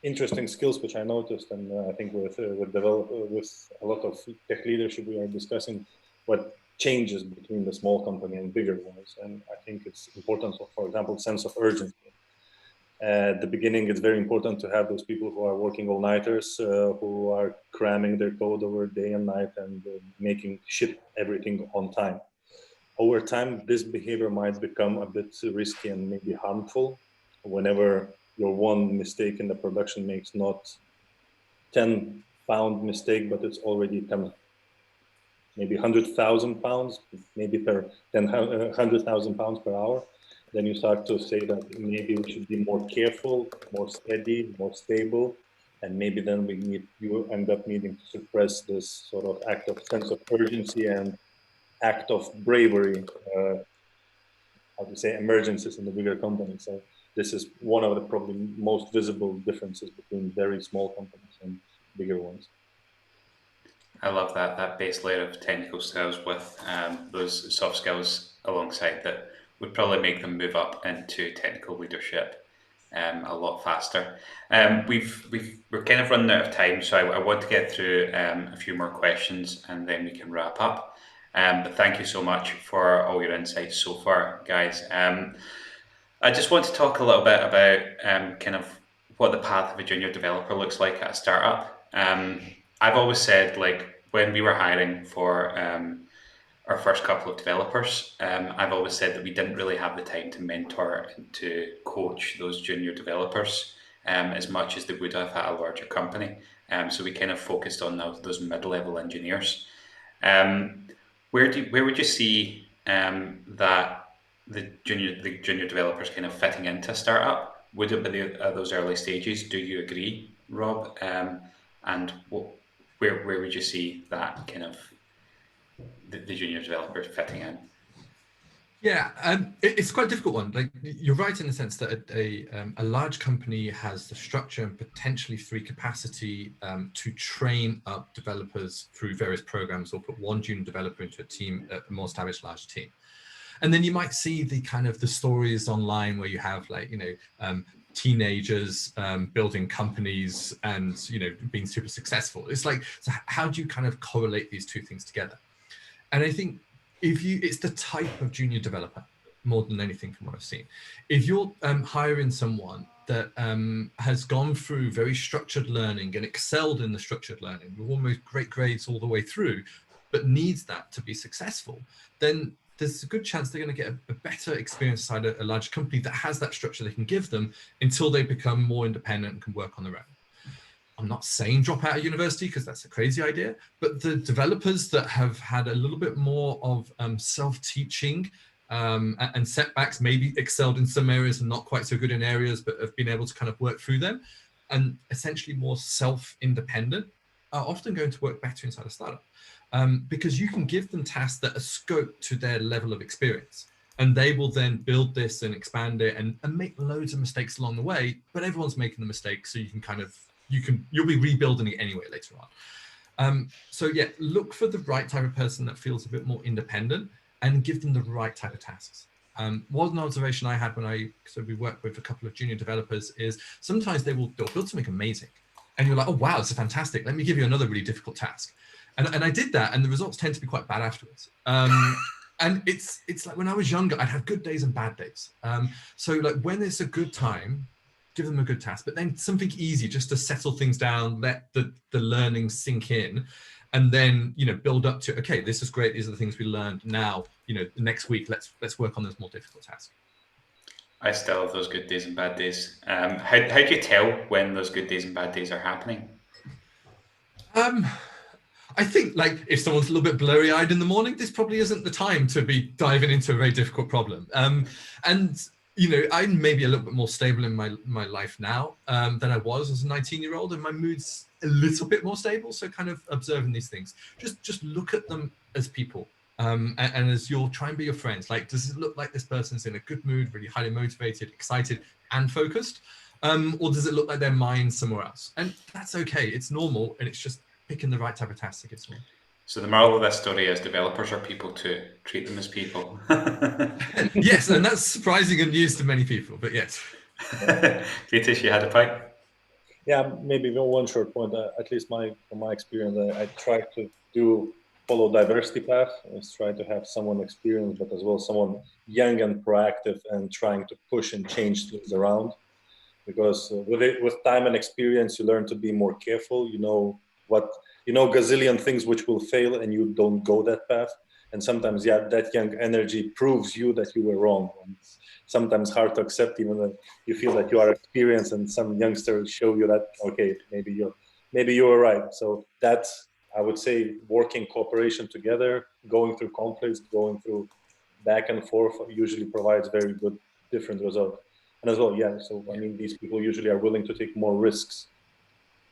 interesting skills which I noticed, and I think with a lot of tech leadership, we are discussing what changes between the small company and bigger ones. And I think it's important, for example, sense of urgency. At the beginning, it's very important to have those people who are working all-nighters, who are cramming their code over day and night and ship everything on time. Over time, this behavior might become a bit risky and maybe harmful whenever your one mistake in the production makes not 10-pound mistake, but it's already 10, maybe 100,000 pounds, maybe per 100,000 pounds per hour. Then you start to say that maybe we should be more careful, more steady, more stable, and maybe then you end up needing to suppress this sort of act of sense of urgency and act of bravery, how to say, emergencies in the bigger company. So this is one of the probably most visible differences between very small companies and bigger ones. I love that base layer of technical skills with those soft skills alongside that would probably make them move up into technical leadership a lot faster. We're kind of running out of time, so I want to get through a few more questions and then we can wrap up. But thank you so much for all your insights so far, guys. I just want to talk a little bit about kind of what the path of a junior developer looks like at a startup. I've always said, like, when we were hiring for our first couple of developers, I've always said that we didn't really have the time to mentor and to coach those junior developers as much as they would have at a larger company. So we kind of focused on those mid-level engineers. where would you see that the junior developers kind of fitting into a startup? Would it be at those early stages? Do you agree, Rob? And where would you see that kind of the junior developers fitting in? Yeah, it's quite a difficult one. Like, you're right in the sense that a large company has the structure and potentially free capacity to train up developers through various programs, or put one junior developer into a team, a more established large team. And then you might see the kind of the stories online where you have, like, teenagers building companies and being super successful. It's like, so how do you kind of correlate these two things together? And I think it's the type of junior developer more than anything from what I've seen. If you're hiring someone that has gone through very structured learning and excelled in the structured learning with almost great grades all the way through, but needs that to be successful, then there's a good chance they're going to get a better experience inside a large company that has that structure they can give them until they become more independent and can work on their own. I'm not saying drop out of university, because that's a crazy idea, but the developers that have had a little bit more of self-teaching and setbacks, maybe excelled in some areas and not quite so good in areas, but have been able to kind of work through them, and essentially more self-independent, are often going to work better inside a startup, because you can give them tasks that are scoped to their level of experience. And they will then build this and expand it and make loads of mistakes along the way, but everyone's making the mistakes, so you can kind of, you'll be rebuilding it anyway later on. So yeah, look for the right type of person that feels a bit more independent and give them the right type of tasks. One observation I had so we work with a couple of junior developers, is sometimes they'll build something amazing and you're like, oh wow, this is fantastic, let me give you another really difficult task. And I did that, and the results tend to be quite bad afterwards. And it's like, when I was younger, I'd have good days and bad days. So like, when it's a good time, give them a good task, but then something easy just to settle things down, let the learning sink in, and then build up to, okay, this is great, these are the things we learned. Now next week let's work on this more difficult task. I still have those good days and bad days. How do you tell when those good days and bad days are happening? I think, like, if someone's a little bit blurry-eyed in the morning, this probably isn't the time to be diving into a very difficult problem. And I'm maybe a little bit more stable in my life now than I was as a 19-year-old, and my mood's a little bit more stable. So kind of observing these things, just look at them as people, and as you'll try and be your friends. Like, does it look like this person's in a good mood, really highly motivated, excited, and focused? Or does it look like their mind's somewhere else? And that's okay. It's normal, and it's just picking the right type of task to get someone. So the moral of this story is developers are people too. Treat them as people. Yes, and that's surprising and news to many people, but yes. Vytautas, you had a point? Yeah, maybe one short point. At least from my experience, I try to follow diversity path. I try to have someone experienced, but as well someone young and proactive and trying to push and change things around. Because with time and experience, you learn to be more careful. Gazillion things which will fail, and you don't go that path. And sometimes, that young energy proves you that you were wrong. And it's sometimes hard to accept, even though you feel that you are experienced, and some youngsters show you that, okay, maybe you were right. So that's, I would say, working cooperation together, going through conflicts, going through back and forth, usually provides very good, different results. And as well, so I mean, these people usually are willing to take more risks.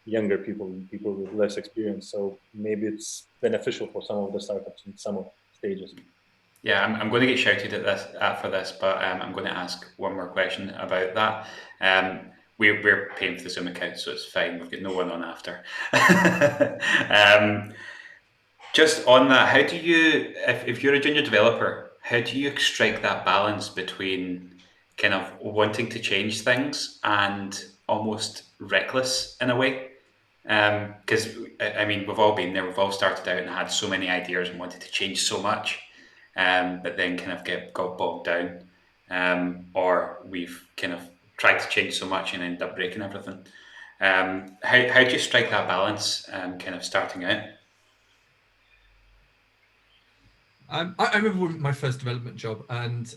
Younger people with less experience, so maybe it's beneficial for some of the startups in some stages. Yeah, I'm going to get shouted at for this, but I'm going to ask one more question about that. We're paying for the Zoom account, so it's fine. We've got no one on after. Just on that, how do you, if you're a junior developer, how do you strike that balance between kind of wanting to change things and almost reckless in a way? Because I mean, we've all been there. We've all started out and had so many ideas and wanted to change so much, but then kind of got bogged down, or we've kind of tried to change so much and end up breaking everything. How do you strike that balance, kind of starting out? I remember my first development job, and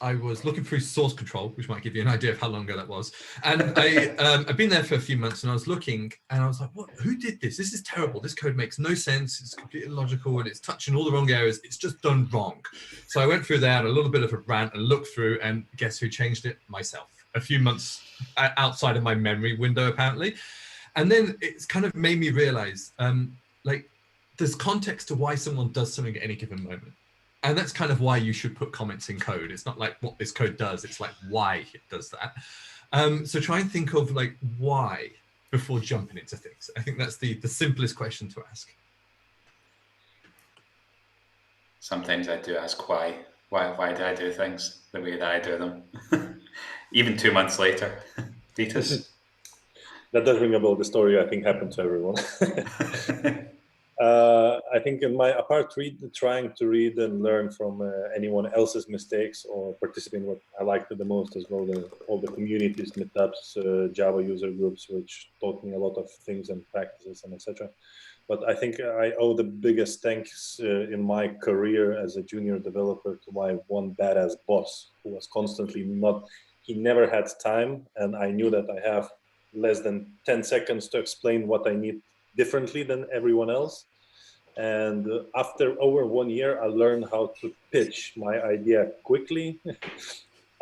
I was looking through source control, which might give you an idea of how long ago that was. And I've been there for a few months, and I was looking, and I was like, "What? Who did this? This is terrible. This code makes no sense. It's completely illogical, and it's touching all the wrong areas. It's just done wrong." So I went through there and a little bit of a rant and looked through, and guess who changed it? Myself. A few months outside of my memory window, apparently. And then it's kind of made me realize, like, there's context to why someone does something at any given moment. And that's kind of why you should put comments in code. It's not like what this code does, it's like why it does that. So try and think of like why before jumping into things. I think that's the simplest question to ask. Sometimes I do ask why. Why do I do things the way that I do them? Even 2 months later. Vytautas? That does ring a bell. The story, I think, happened to everyone. I think in my apart trying to read and learn from anyone else's mistakes or participate in what I liked the most as well, all the communities, meetups, Java user groups, which taught me a lot of things and practices and etc. But I think I owe the biggest thanks in my career as a junior developer to my one badass boss who was constantly he never had time, and I knew that I have less than 10 seconds to explain what I need differently than everyone else. And after over 1 year, I learned how to pitch my idea quickly,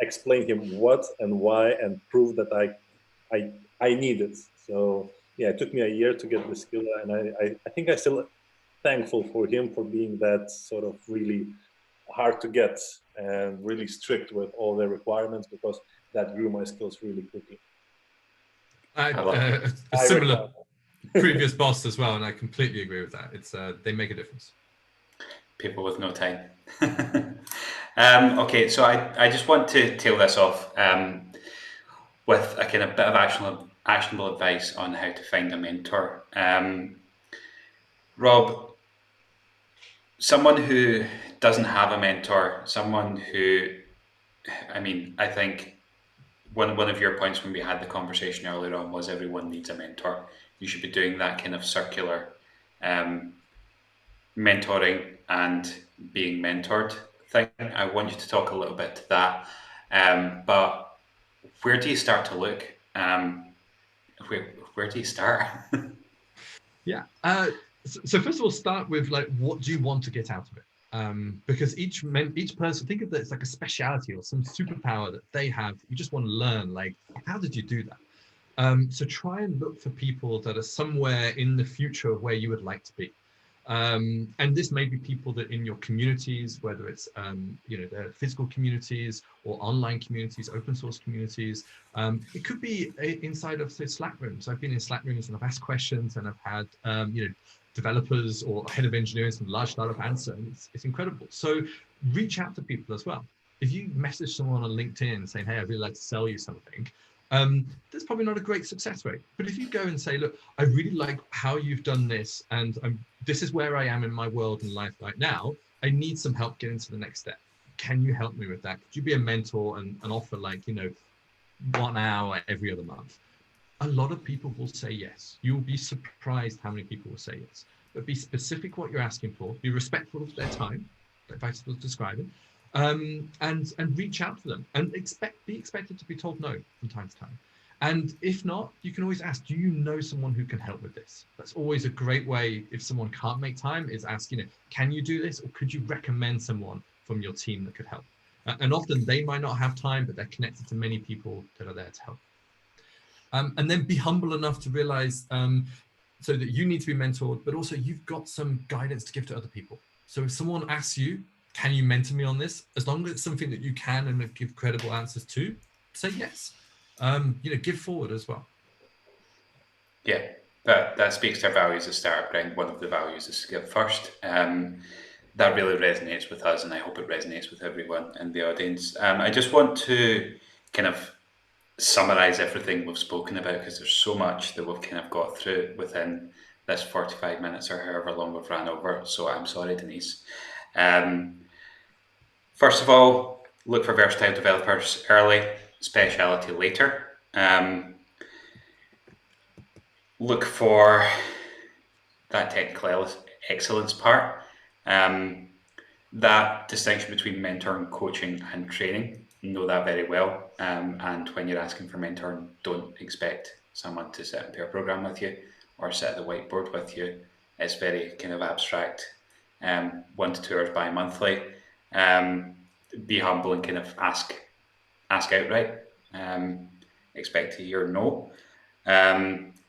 explain him what and why, and prove that I need it. So yeah, it took me a year to get the skill, and I think I'm still thankful for him for being that sort of really hard to get and really strict with all the requirements, because that grew my skills really quickly. A similar previous boss as well, and I completely agree with that. It's they make a difference. People with no time. Okay, so I just want to tail this off with a kind of bit of actionable advice on how to find a mentor. Rob, someone who doesn't have a mentor, someone who, I mean, I think one of your points when we had the conversation earlier on was everyone needs a mentor. You should be doing that kind of circular mentoring and being mentored thing. I want you to talk a little bit to that. But where do you start to look? Where do you start? Yeah. So first of all, start with like, what do you want to get out of it? Because each person, think of it as like a speciality or some superpower that they have. You just want to learn, like, how did you do that? So try and look for people that are somewhere in the future of where you would like to be. And this may be people that in your communities, whether it's their physical communities or online communities, open source communities. It could be inside of, say, Slack rooms. I've been in Slack rooms and I've asked questions, and I've had developers or head of engineering from large startup answer, and it's incredible. So reach out to people as well. If you message someone on LinkedIn saying, "Hey, I'd really like to sell you something," there's probably not a great success rate. But if you go and say, "Look, I really like how you've done this, and this is where I am in my world and life right now. I need some help getting to the next step. Can you help me with that? Could you be a mentor and offer 1 hour every other month?" A lot of people will say yes. You'll be surprised how many people will say yes. But be specific what you're asking for. Be respectful of their time, like Vytautas was describing, and reach out to them, and be expected to be told no from time to time. And if not, you can always ask, do you know someone who can help with this? That's always a great way. If someone can't make time, is ask, can you do this? Or could you recommend someone from your team that could help? And often they might not have time, but they're connected to many people that are there to help. And then be humble enough to realize so that you need to be mentored, but also you've got some guidance to give to other people. So if someone asks you, can you mentor me on this? As long as it's something that you can and give credible answers to, say yes. Give forward as well. Yeah, that speaks to our values as Startup Grind. One of the values is to give first. That really resonates with us, and I hope it resonates with everyone in the audience. I just want to kind of summarize everything we've spoken about, because there's so much that we've kind of got through within this 45 minutes or however long we've ran over. So I'm sorry, Denise. First of all, look for versatile developers early, speciality later. Look for that technical excellence part. that distinction between mentoring, coaching and training, know that very well. And when you're asking for mentoring, don't expect someone to sit and pair a program with you or sit at the whiteboard with you. It's very kind of abstract, 1 to 2 hours bi-monthly. Be humble and kind of ask outright. Expect to hear no.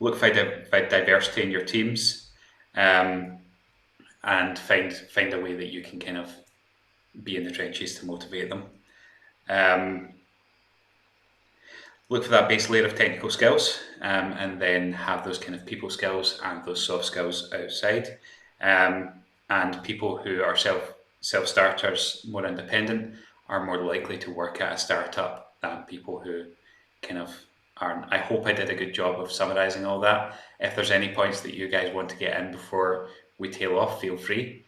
Look for diversity in your teams, and find a way that you can kind of be in the trenches to motivate them. Look for that base layer of technical skills, and then have those kind of people skills and those soft skills outside. And people who are self-starters, more independent, are more likely to work at a startup than people who kind of aren't. I hope I did a good job of summarizing all that. If there's any points that you guys want to get in before we tail off, feel free.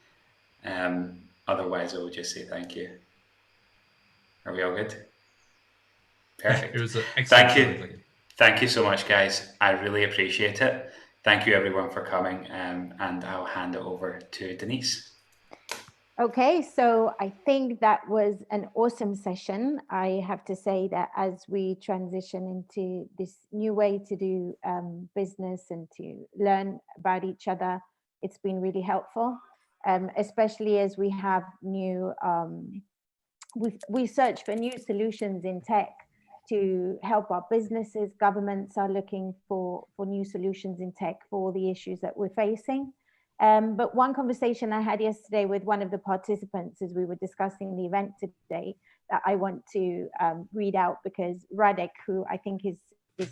Otherwise, I will just say thank you. Are we all good? Perfect. It was excellent. Thank you so much, guys. I really appreciate it. Thank you, everyone, for coming. And I'll hand it over to Denise. Okay, so I think that was an awesome session. I have to say that as we transition into this new way to do business and to learn about each other, it's been really helpful, especially as we have new, we search for new solutions in tech to help our businesses. Governments are looking for new solutions in tech for all the issues that we're facing. But one conversation I had yesterday with one of the participants as we were discussing the event today that I want to read out, because Radek, who I think is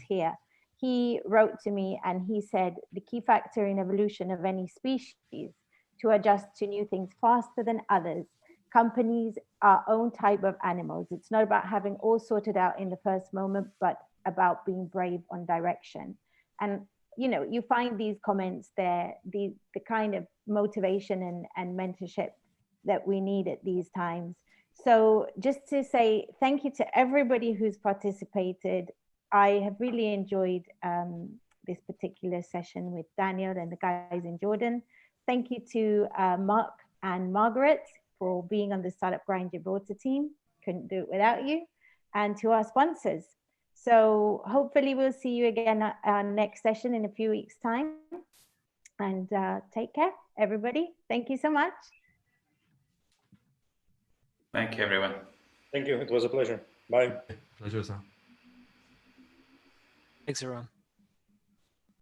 here, he wrote to me and he said, the key factor in evolution of any species to adjust to new things faster than others. Companies are own type of animals. It's not about having all sorted out in the first moment, but about being brave on direction. And you know, you find these comments there, the kind of motivation and mentorship that we need at these times. So just to say thank you to everybody who's participated. I have really enjoyed this particular session with Daniel and the guys in Jordan. Thank you to Mark and Margaret for being on the Startup Grind Gibraltar team. Couldn't do it without you. And to our sponsors. So hopefully we'll see you again at our next session in a few weeks' time. And take care, everybody. Thank you so much. Thank you, everyone. Thank you. It was a pleasure. Bye. Pleasure, sir. Thanks, everyone.